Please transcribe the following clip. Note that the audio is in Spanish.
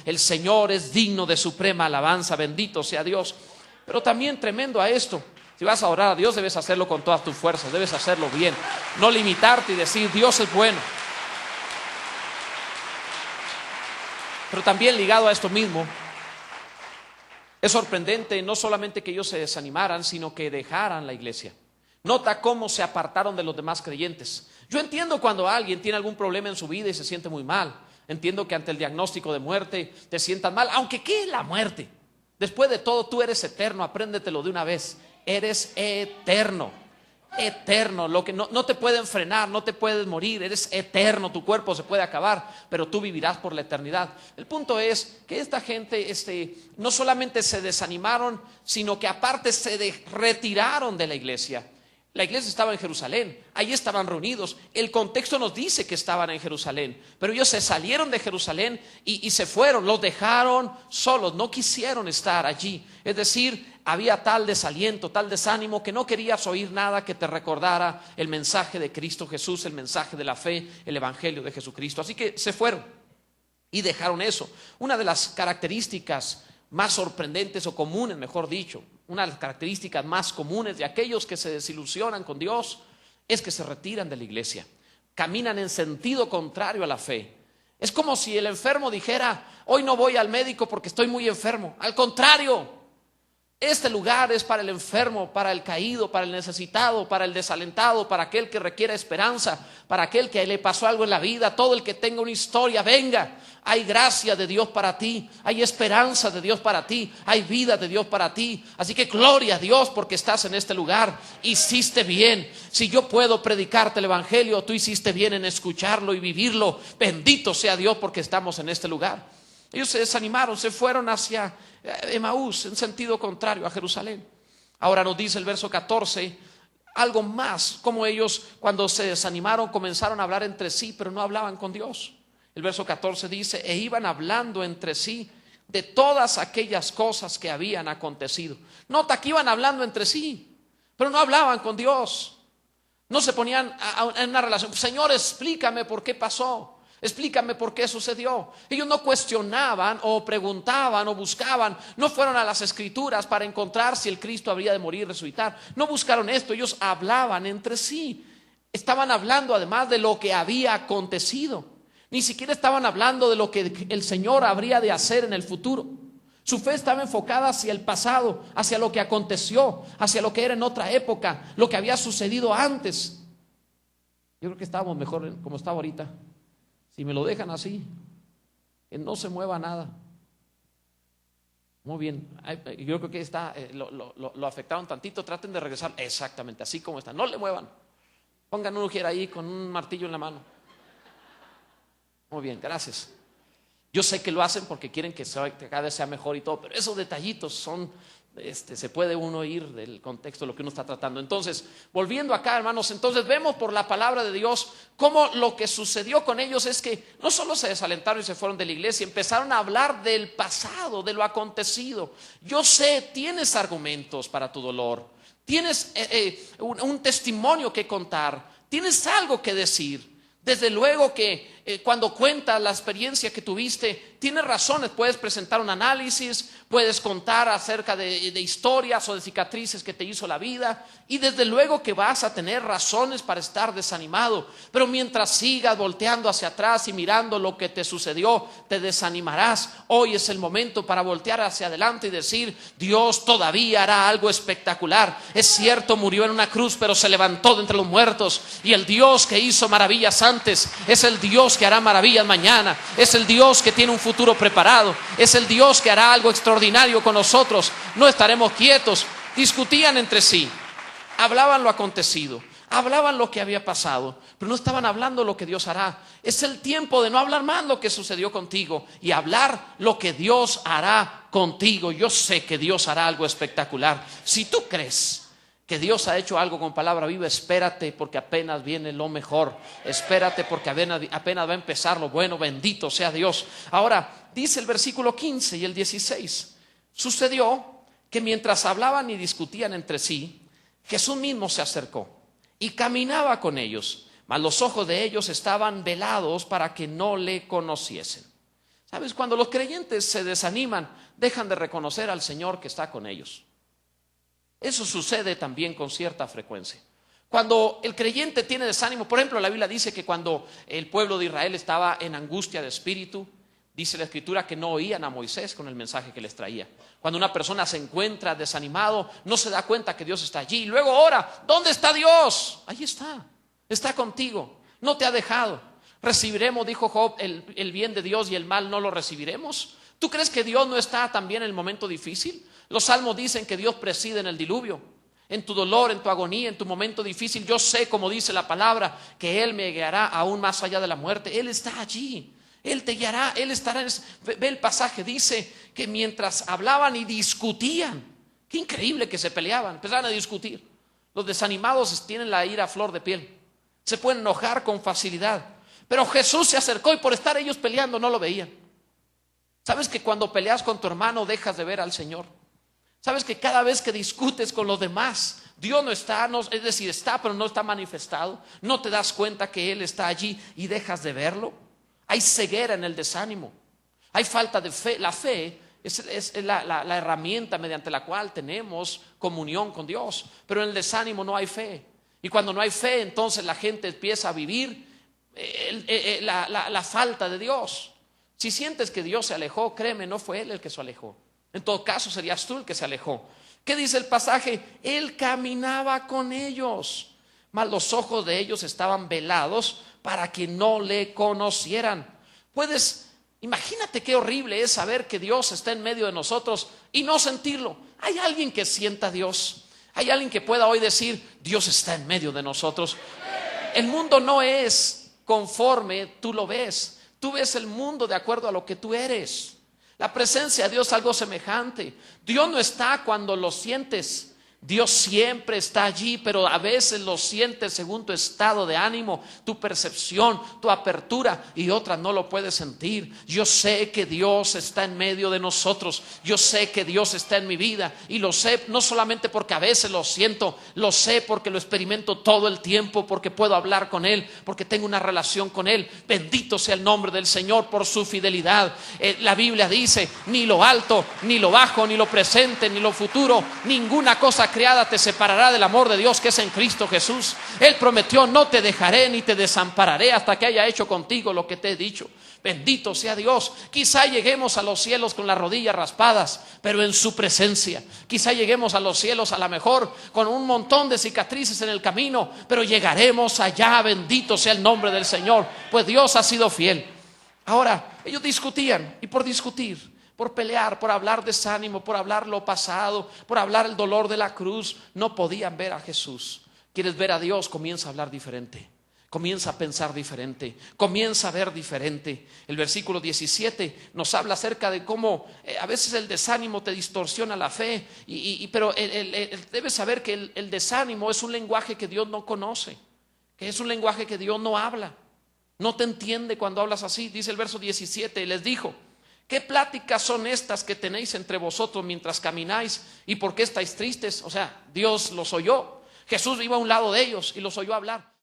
el Señor es digno de suprema alabanza, bendito sea Dios. Pero también tremendo a esto, si vas a orar a Dios debes hacerlo con todas tus fuerzas, debes hacerlo bien, no limitarte y decir Dios es bueno. Pero también ligado a esto mismo, es sorprendente no solamente que ellos se desanimaran, sino que dejaran la iglesia. Nota cómo se apartaron de los demás creyentes. Yo entiendo cuando alguien tiene algún problema en su vida y se siente muy mal. Entiendo que ante el diagnóstico de muerte te sientas mal, aunque ¿qué es la muerte? Después de todo tú eres eterno, apréndetelo de una vez. Eres eterno, eterno. Lo que no te pueden frenar, no te puedes morir, eres eterno. Tu cuerpo se puede acabar, pero tú vivirás por la eternidad. El punto es que esta gente no solamente se desanimaron, sino que aparte se retiraron de la iglesia. La iglesia estaba en Jerusalén, ahí estaban reunidos. El contexto nos dice que estaban en Jerusalén, pero ellos se salieron de Jerusalén y se fueron, los dejaron solos, no quisieron estar allí. Es decir, había tal desaliento, tal desánimo que no querías oír nada que te recordara el mensaje de Cristo Jesús, el mensaje de la fe, el evangelio de Jesucristo. Así que se fueron y dejaron eso. Una de las características más sorprendentes o comunes, mejor dicho, una de las características más comunes de aquellos que se desilusionan con Dios es que se retiran de la iglesia, caminan en sentido contrario a la fe. Es como si el enfermo dijera, hoy no voy al médico porque estoy muy enfermo. Al contrario, este lugar es para el enfermo, para el caído, para el necesitado, para el desalentado, para aquel que requiere esperanza, para aquel que le pasó algo en la vida, todo el que tenga una historia, venga. Hay gracia de Dios para ti, hay esperanza de Dios para ti, hay vida de Dios para ti. Así que gloria a Dios porque estás en este lugar. Hiciste bien. Si yo puedo predicarte el evangelio, tú hiciste bien en escucharlo y vivirlo. Bendito sea Dios porque estamos en este lugar. Ellos se desanimaron, se fueron hacia Emaús, en sentido contrario a Jerusalén. Ahora nos dice el verso 14 algo más, como ellos cuando se desanimaron comenzaron a hablar entre sí, pero no hablaban con Dios. El verso 14 dice, e iban hablando entre sí de todas aquellas cosas que habían acontecido. Nota que iban hablando entre sí, pero no hablaban con Dios. No se ponían en una relación. Señor, explícame por qué pasó. Explícame por qué sucedió. Ellos no cuestionaban o preguntaban o buscaban. No fueron a las escrituras para encontrar si el Cristo habría de morir y resucitar. No buscaron esto. Ellos hablaban entre sí. Estaban hablando además de lo que había acontecido. Ni siquiera estaban hablando de lo que el Señor habría de hacer en el futuro. Su fe estaba enfocada hacia el pasado, hacia lo que aconteció, hacia lo que era en otra época, lo que había sucedido antes. Yo creo que estábamos mejor como estaba ahorita. Si me lo dejan así, que no se mueva nada. Muy bien, yo creo que lo afectaron tantito, traten de regresar exactamente así como está. No le muevan, pongan un ujier ahí con un martillo en la mano. Muy bien, gracias. Yo sé que lo hacen porque quieren que cada vez sea mejor y todo, pero esos detallitos son, se puede uno ir del contexto de lo que uno está tratando. Entonces, volviendo acá, hermanos, entonces vemos por la palabra de Dios cómo lo que sucedió con ellos es que no solo se desalentaron y se fueron de la iglesia, empezaron a hablar del pasado, de lo acontecido. Yo sé, tienes argumentos para tu dolor, tienes un testimonio que contar, tienes algo que decir. Desde luego que cuando cuentas la experiencia que tuviste, tienes razones, puedes presentar un análisis, puedes contar acerca de historias o de cicatrices que te hizo la vida, y desde luego que vas a tener razones para estar desanimado, pero mientras sigas volteando hacia atrás y mirando lo que te sucedió, te desanimarás. Hoy es el momento para voltear hacia adelante y decir, Dios todavía hará algo espectacular. Es cierto, murió en una cruz, pero se levantó de entre los muertos, y el Dios que hizo maravillas antes es el Dios que hará maravillas mañana, es el Dios que tiene un futuro preparado, es el Dios que hará algo extraordinario con nosotros. No estaremos quietos. Discutían entre sí, hablaban lo acontecido, hablaban lo que había pasado, pero no estaban hablando lo que Dios hará. Es el tiempo de no hablar más lo que sucedió contigo y hablar lo que Dios hará contigo. Yo sé que Dios hará algo espectacular. Si tú crees que Dios ha hecho algo con palabra viva, espérate porque apenas viene lo mejor. Espérate porque apenas va a empezar lo bueno. Bendito sea Dios. Ahora dice el versículo 15 y el 16. Sucedió que mientras hablaban y discutían entre sí, Jesús mismo se acercó y caminaba con ellos, mas los ojos de ellos estaban velados para que no le conociesen. ¿Sabes? Cuando los creyentes se desaniman, dejan de reconocer al Señor que está con ellos. Eso sucede también con cierta frecuencia. Cuando el creyente tiene desánimo, por ejemplo, la Biblia dice que cuando el pueblo de Israel estaba en angustia de espíritu, dice la Escritura que no oían a Moisés con el mensaje que les traía. Cuando una persona se encuentra desanimado, no se da cuenta que Dios está allí. Y luego ora, ¿dónde está Dios? Ahí está contigo, no te ha dejado. ¿Recibiremos, dijo Job, el bien de Dios y el mal no lo recibiremos? ¿Tú crees que Dios no está también en el momento difícil? Los salmos dicen que Dios preside en el diluvio. En tu dolor, en tu agonía, en tu momento difícil, yo sé, como dice la palabra, que Él me guiará aún más allá de la muerte. Él está allí. Él te guiará, Él estará en ve el pasaje, dice que mientras hablaban y discutían, qué increíble que se peleaban, empezaban a discutir. Los desanimados tienen la ira a flor de piel, se pueden enojar con facilidad, pero Jesús se acercó y por estar ellos peleando no lo veían. ¿Sabes que cuando peleas con tu hermano dejas de ver al Señor? ¿Sabes que cada vez que discutes con los demás, Dios no está, es decir, está pero no está manifestado? ¿No te das cuenta que Él está allí y dejas de verlo? Hay ceguera en el desánimo, hay falta de fe. La fe es la herramienta mediante la cual tenemos comunión con Dios, pero en el desánimo no hay fe. Y cuando no hay fe, entonces la gente empieza a vivir la falta de Dios. Si sientes que Dios se alejó, créeme, no fue Él el que se alejó. En todo caso serías tú el que se alejó. ¿Qué dice el pasaje? Él caminaba con ellos, mas los ojos de ellos estaban velados para que no le conocieran. Imagínate qué horrible es saber que Dios está en medio de nosotros y no sentirlo. ¿Hay alguien que sienta a Dios? ¿Hay alguien que pueda hoy decir, Dios está en medio de nosotros? El mundo no es conforme tú lo ves. Tú ves el mundo de acuerdo a lo que tú eres. La presencia de Dios es algo semejante. Dios no está cuando lo sientes. Dios siempre está allí, pero a veces lo sientes según tu estado de ánimo, tu percepción, tu apertura, y otras no lo puedes sentir. Yo sé que Dios está en medio de nosotros, yo sé que Dios está en mi vida, y lo sé no solamente porque a veces lo siento, lo sé porque lo experimento todo el tiempo, porque puedo hablar con Él, porque tengo una relación con Él. Bendito sea el nombre del Señor por su fidelidad. La Biblia dice, ni lo alto, ni lo bajo, ni lo presente, ni lo futuro, ninguna cosa creada te separará del amor de Dios que es en Cristo Jesús. Él prometió, no te dejaré ni te desampararé hasta que haya hecho contigo lo que te he dicho. Bendito sea Dios. Quizá lleguemos a los cielos con las rodillas raspadas, pero en su presencia. Quizá lleguemos a los cielos a lo mejor con un montón de cicatrices en el camino, pero llegaremos allá. Bendito sea el nombre del Señor, pues Dios ha sido fiel. Ahora, ellos discutían, y por discutir, por pelear, por hablar desánimo, por hablar lo pasado, por hablar el dolor de la cruz, no podían ver a Jesús. ¿Quieres ver a Dios? Comienza a hablar diferente, comienza a pensar diferente, comienza a ver diferente. El versículo 17 nos habla acerca de cómo a veces el desánimo te distorsiona la fe, pero debes saber que el desánimo es un lenguaje que Dios no conoce, que es un lenguaje que Dios no habla, no te entiende cuando hablas así. Dice el verso 17, y les dijo, ¿qué pláticas son estas que tenéis entre vosotros mientras camináis? ¿Y por qué estáis tristes? O sea, Dios los oyó. Jesús iba a un lado de ellos y los oyó hablar.